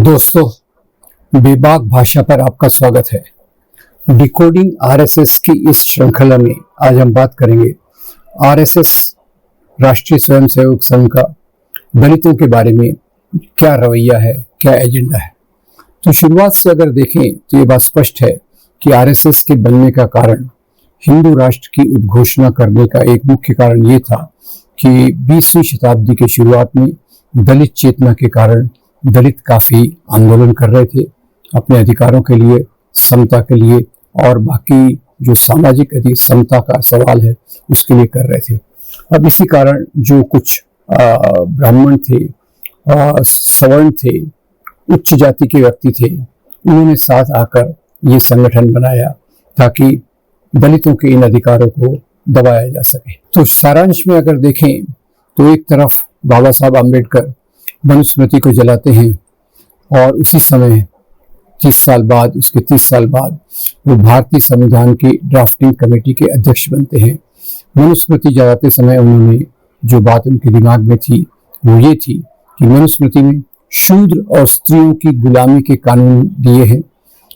दोस्तों, बेबाक भाषा पर आपका स्वागत है। डिकोडिंग आरएसएस की इस श्रृंखला में आज हम बात करेंगे आरएसएस राष्ट्रीय स्वयंसेवक संघ का दलितों के बारे में क्या रवैया है, क्या एजेंडा है। तो शुरुआत से अगर देखें तो ये बात स्पष्ट है कि आरएसएस के बनने का कारण हिंदू राष्ट्र की उद्घोषणा करने का एक मुख्य कारण ये था कि 20वीं शताब्दी के शुरुआत में दलित चेतना के कारण दलित काफी आंदोलन कर रहे थे अपने अधिकारों के लिए, समता के लिए और बाकी जो सामाजिक समता का सवाल है उसके लिए कर रहे थे। अब इसी कारण जो कुछ ब्राह्मण थे, सवर्ण थे, उच्च जाति के व्यक्ति थे, उन्होंने साथ आकर ये संगठन बनाया ताकि दलितों के इन अधिकारों को दबाया जा सके। तो सारांश में अगर देखें तो एक तरफ बाबा साहब आम्बेडकर मनुस्मृति को जलाते हैं और उसी समय 30 साल बाद, उसके 30 साल बाद वो भारतीय संविधान की ड्राफ्टिंग कमेटी के अध्यक्ष बनते हैं। मनुस्मृति जलाते समय उन्होंने जो बात उनके दिमाग में थी वो ये थी कि मनुस्मृति में शूद्र और स्त्रियों की गुलामी के कानून दिए हैं,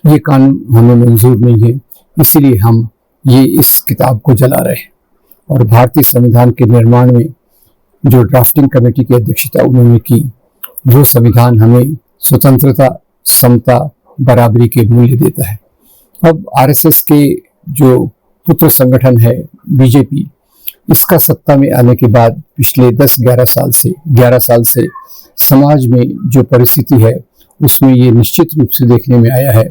ये कानून हमें मंजूर नहीं है, इसीलिए हम ये इस किताब को जला रहे हैं। और भारतीय संविधान के निर्माण में जो ड्राफ्टिंग कमेटी की अध्यक्षता उन्होंने की, वो संविधान हमें स्वतंत्रता, समता, बराबरी के मूल्य देता है। अब आरएसएस के जो पुत्र संगठन है बीजेपी, इसका सत्ता में आने के बाद पिछले 11 साल से समाज में जो परिस्थिति है उसमें ये निश्चित रूप से देखने में आया है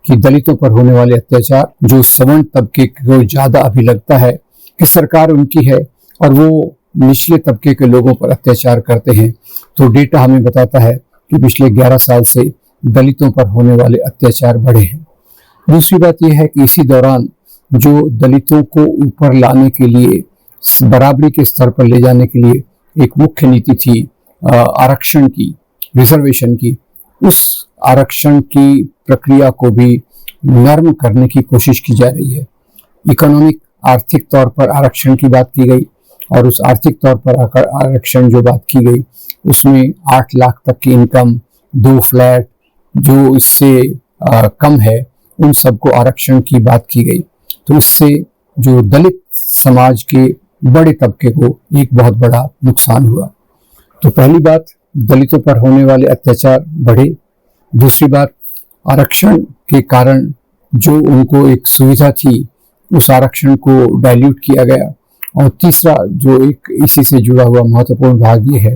कि दलितों पर होने वाले अत्याचार, जो सवर्ण तबके को ज्यादा अभी लगता है कि सरकार उनकी है और वो निचले तबके के लोगों पर अत्याचार करते हैं, तो डेटा हमें बताता है कि पिछले 11 साल से दलितों पर होने वाले अत्याचार बढ़े हैं। दूसरी बात यह है कि इसी दौरान जो दलितों को ऊपर लाने के लिए, बराबरी के स्तर पर ले जाने के लिए एक मुख्य नीति थी आरक्षण की, रिजर्वेशन की, उस आरक्षण की प्रक्रिया को भी नर्म करने की कोशिश की जा रही है। इकोनॉमिक, आर्थिक तौर पर आरक्षण की बात की गई और उस आर्थिक तौर पर आरक्षण जो बात की गई उसमें 8 लाख तक की इनकम, 2 फ्लैट, जो इससे कम है उन सबको आरक्षण की बात की गई। तो इससे जो दलित समाज के बड़े तबके को एक बहुत बड़ा नुकसान हुआ। तो पहली बात, दलितों पर होने वाले अत्याचार बढ़े। दूसरी बात, आरक्षण के कारण जो उनको एक सुविधा थी उस आरक्षण को डाइल्यूट किया गया। और तीसरा जो एक इसी से जुड़ा हुआ महत्वपूर्ण भाग ये है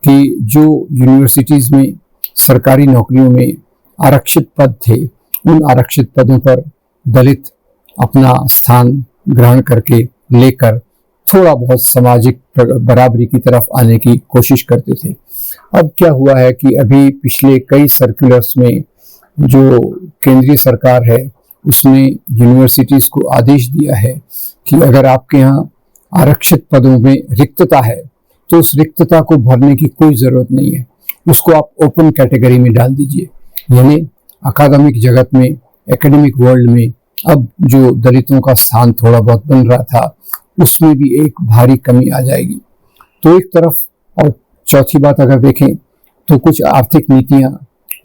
कि जो यूनिवर्सिटीज में, सरकारी नौकरियों में आरक्षित पद थे, उन आरक्षित पदों पर दलित अपना स्थान ग्रहण करके लेकर थोड़ा बहुत सामाजिक बराबरी की तरफ आने की कोशिश करते थे। अब क्या हुआ है कि अभी पिछले कई सर्कुलर्स में जो केंद्रीय सरकार है उसने यूनिवर्सिटीज को आदेश दिया है कि अगर आपके यहाँ आरक्षित पदों में रिक्तता है तो उस रिक्तता को भरने की कोई जरूरत नहीं है, उसको आप ओपन कैटेगरी में डाल दीजिए। यानी अकादमिक जगत में, एकेडमिक वर्ल्ड में अब जो दलितों का स्थान थोड़ा बहुत बन रहा था उसमें भी एक भारी कमी आ जाएगी। तो एक तरफ, और चौथी बात अगर देखें तो कुछ आर्थिक नीतियां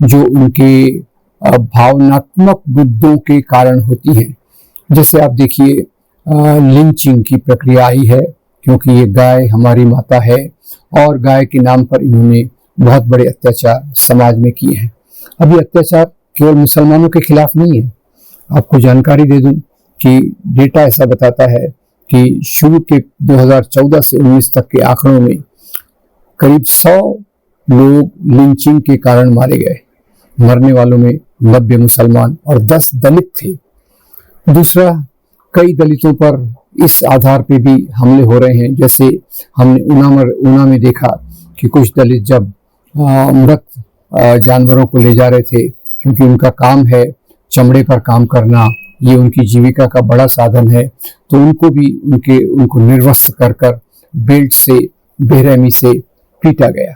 जो उनके भावनात्मक मुद्दों के कारण होती हैं, जैसे आप देखिए लिंचिंग की प्रक्रिया आई है क्योंकि ये गाय हमारी माता है और गाय के नाम पर इन्होंने बहुत बड़े अत्याचार समाज में किए हैं। अब ये अत्याचार केवल मुसलमानों के खिलाफ नहीं है। आपको जानकारी दे दूं कि डेटा ऐसा बताता है कि शुरू के 2014 से 19 तक के आंकड़ों में करीब 100 लोग लिंचिंग के कारण मारे गए। मरने वालों में 90 मुसलमान और 10 दलित थे। दूसरा, कई दलितों पर इस आधार पे भी हमले हो रहे हैं, जैसे हमने ऊना में देखा कि कुछ दलित जब मृत जानवरों को ले जा रहे थे, क्योंकि उनका काम है चमड़े पर काम करना, ये उनकी जीविका का बड़ा साधन है, तो उनको भी उनको निर्वस्त्र कर कर बेल्ट से, बेरहमी से पीटा गया।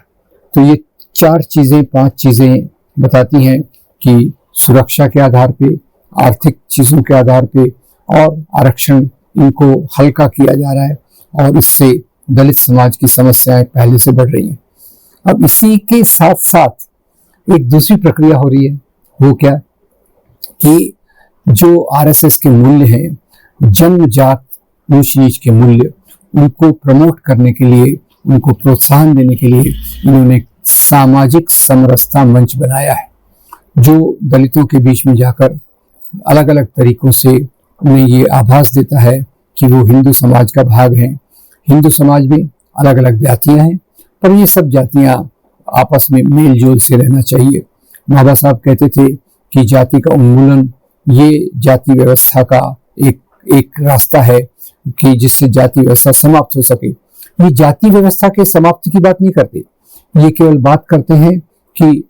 तो ये 5 चीजें बताती हैं कि सुरक्षा के आधार पे, आर्थिक चीजों के आधार पे और आरक्षण, इनको हल्का किया जा रहा है और इससे दलित समाज की समस्याएं पहले से बढ़ रही हैं। अब इसी के साथ साथ एक दूसरी प्रक्रिया हो रही है। वो क्या कि जो आरएसएस के मूल्य हैं, जन्मजात ऊंच नीच के मूल्य, उनको प्रमोट करने के लिए, उनको प्रोत्साहन देने के लिए इन्होंने सामाजिक समरसता मंच बनाया है, जो दलितों के बीच में जाकर अलग अलग तरीकों से उन्हें ये आभास देता है कि वो हिंदू समाज का भाग हैं। हिंदू समाज में अलग अलग जातियां हैं, पर ये सब जातियां आपस में मेल जोल से रहना चाहिए। बाबा साहब कहते थे कि जाति का उन्मूलन ये जाति व्यवस्था का एक रास्ता है कि जिससे जाति व्यवस्था समाप्त हो सके। ये जाति व्यवस्था के समाप्ति की बात नहीं करते, ये केवल बात करते हैं कि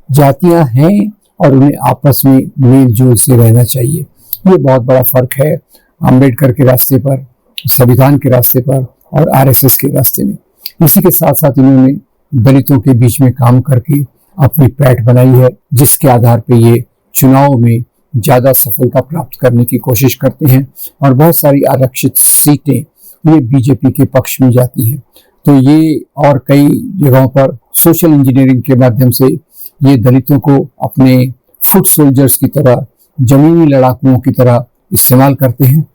जातियां हैं और उन्हें आपस में मेल जोल से रहना चाहिए। ये बहुत बड़ा फर्क है अंबेडकर के रास्ते पर, संविधान के रास्ते पर और आरएसएस के रास्ते में। इसी के साथ साथ इन्होंने दलितों के बीच में काम करके अपनी पैठ बनाई है, जिसके आधार पर ये चुनाव में ज्यादा सफलता प्राप्त करने की कोशिश करते हैं और बहुत सारी आरक्षित सीटें ये बीजेपी के पक्ष में जाती हैं। तो ये और कई जगहों पर सोशल इंजीनियरिंग के माध्यम से ये दलितों को अपने फुट सोल्जर्स की तरह, जमीनी लड़ाकुओं की तरह इस्तेमाल करते हैं।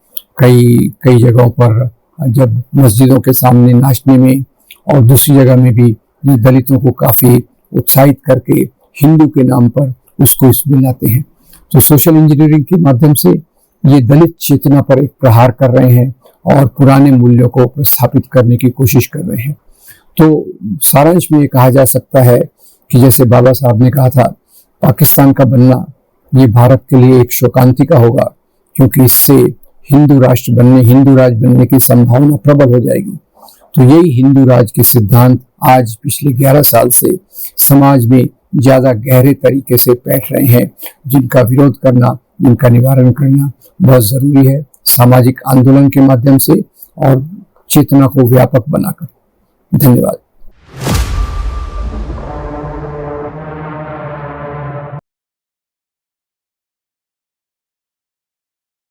कई जगहों पर जब मस्जिदों के सामने नाचने में और दूसरी जगह में भी ये दलितों को काफी उत्साहित करके हिंदू के नाम पर उसको इसमें लाते हैं। तो सोशल इंजीनियरिंग के माध्यम से ये दलित चेतना पर एक प्रहार कर रहे हैं और पुराने मूल्यों को प्रस्थापित करने की कोशिश कर रहे हैं। तो सारांश में ये कहा जा सकता है कि जैसे बाबा साहब ने कहा था, पाकिस्तान का बनना ये भारत के लिए एक शोकांतिका होगा, क्योंकि इससे हिंदू राष्ट्र बनने, हिंदू राज बनने की संभावना प्रबल हो जाएगी। तो यही हिंदू राज के सिद्धांत आज पिछले 11 साल से समाज में ज्यादा गहरे तरीके से बैठ रहे हैं, जिनका विरोध करना, जिनका निवारण करना बहुत जरूरी है, सामाजिक आंदोलन के माध्यम से और चेतना को व्यापक बनाकर। धन्यवाद।